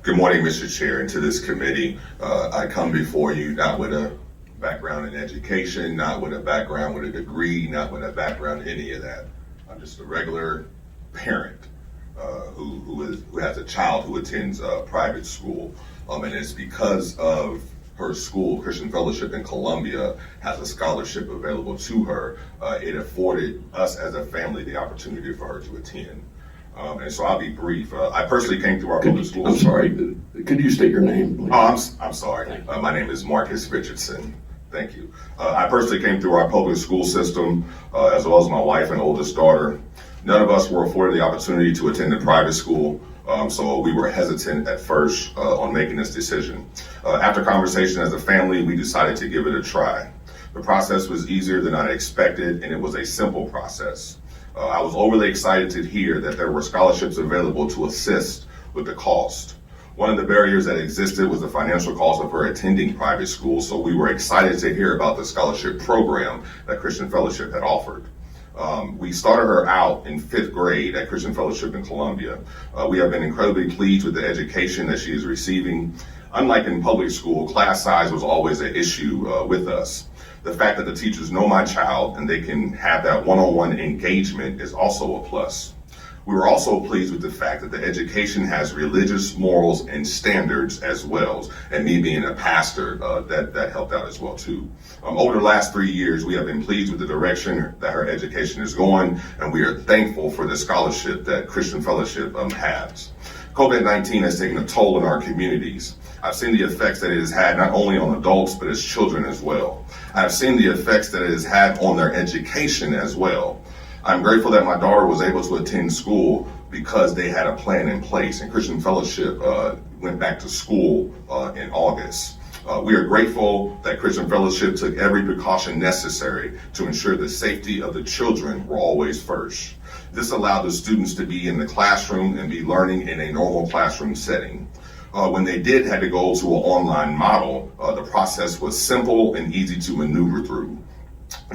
Good morning, Mr. Chair, and to this committee. I come before you not with a background in education, not with a background with a degree, not with a background in any of that. I'm just a regular parent who has a child who attends private school, and it's because of her school, Christian Fellowship in Columbia, has a scholarship available to her. It afforded us as a family the opportunity for her to attend. And so I'll be brief. I personally came through our public schools. I'm sorry, could you state your name, please? Oh, I'm sorry. My name is Marcus Richardson. Thank you. I personally came through our public school system, as well as my wife and oldest daughter. None of us were afforded the opportunity to attend a private school, so we were hesitant at first on making this decision. After conversation as a family, we decided to give it a try. The process was easier than I expected, and it was a simple process. I was overly excited to hear that there were scholarships available to assist with the cost. One of the barriers that existed was the financial cost of her attending private school, so we were excited to hear about the scholarship program that Christian Fellowship had offered. We started her out in 5th grade at Christian Fellowship in Columbia. We have been incredibly pleased with the education that she is receiving. Unlike in public school, class size was always an issue with us. The fact that the teachers know my child and they can have that one-on-one engagement is also a plus. We were also pleased with the fact that the education has religious morals and standards as well, and me being a pastor, that helped out as well too. Over the last 3 years, we have been pleased with the direction that her education is going, and we are thankful for the scholarship that Christian Fellowship has. COVID-19 has taken a toll on our communities. I've seen the effects that it has had not only on adults, but as children as well. I've seen the effects that it has had on their education as well. I'm grateful that my daughter was able to attend school because they had a plan in place, and Christian Fellowship went back to school in August. We are grateful that Christian Fellowship took every precaution necessary to ensure the safety of the children were always first. This allowed the students to be in the classroom and be learning in a normal classroom setting. When they did had to go to an online model, the process was simple and easy to maneuver through.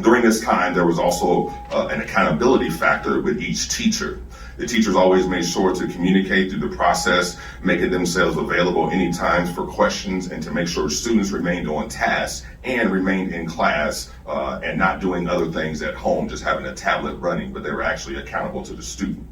During this time, there was also an accountability factor with each teacher. The teachers always made sure to communicate through the process, making themselves available anytime for questions, and to make sure students remained on task and remained in class and not doing other things at home, just having a tablet running, but they were actually accountable to the student.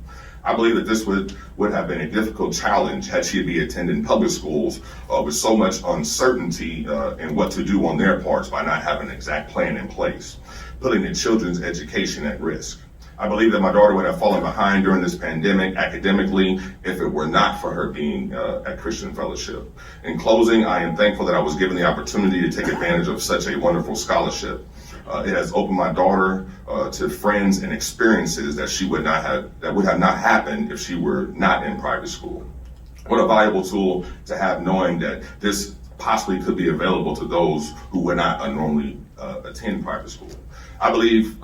I believe that this would have been a difficult challenge had she be attending public schools with so much uncertainty in what to do on their parts by not having an exact plan in place, putting the children's education at risk. I believe that my daughter would have fallen behind during this pandemic academically if it were not for her being at Christian Fellowship. In closing, I am thankful that I was given the opportunity to take advantage of such a wonderful scholarship. It has opened my daughter to friends and experiences that would have not happened if she were not in private school. What a valuable tool to have, knowing that this possibly could be available to those who would not normally attend private school. I believe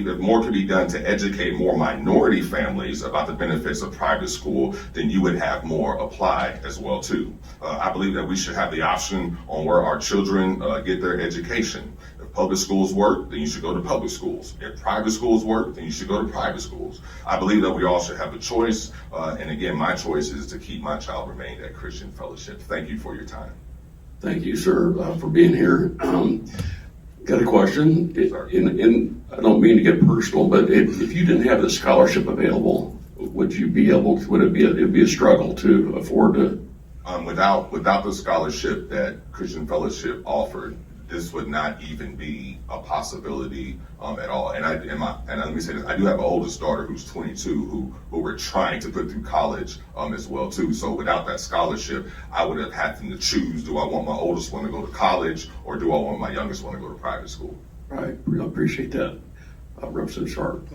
if more could be done to educate more minority families about the benefits of private school, then you would have more apply as well too. I believe that we should have the option on where our children get their education. If public schools work, then you should go to public schools. If private schools work, then you should go to private schools. I believe that we all should have a choice. And again, my choice is to keep my child remain at Christian Fellowship. Thank you for your time. Thank you, sir, for being here. Got a question. I don't mean to get personal, but if you didn't have the scholarship available, would it be a struggle to afford to? Without the scholarship that Christian Fellowship offered, this would not even be a possibility at all. And let me say this: I do have an oldest daughter who's 22 who we're trying to put through college as well too. So without that scholarship, I would have had to choose: do I want my oldest one to go to college, or do I want my youngest one to go to private school? Right. I appreciate that, Representative Sharp.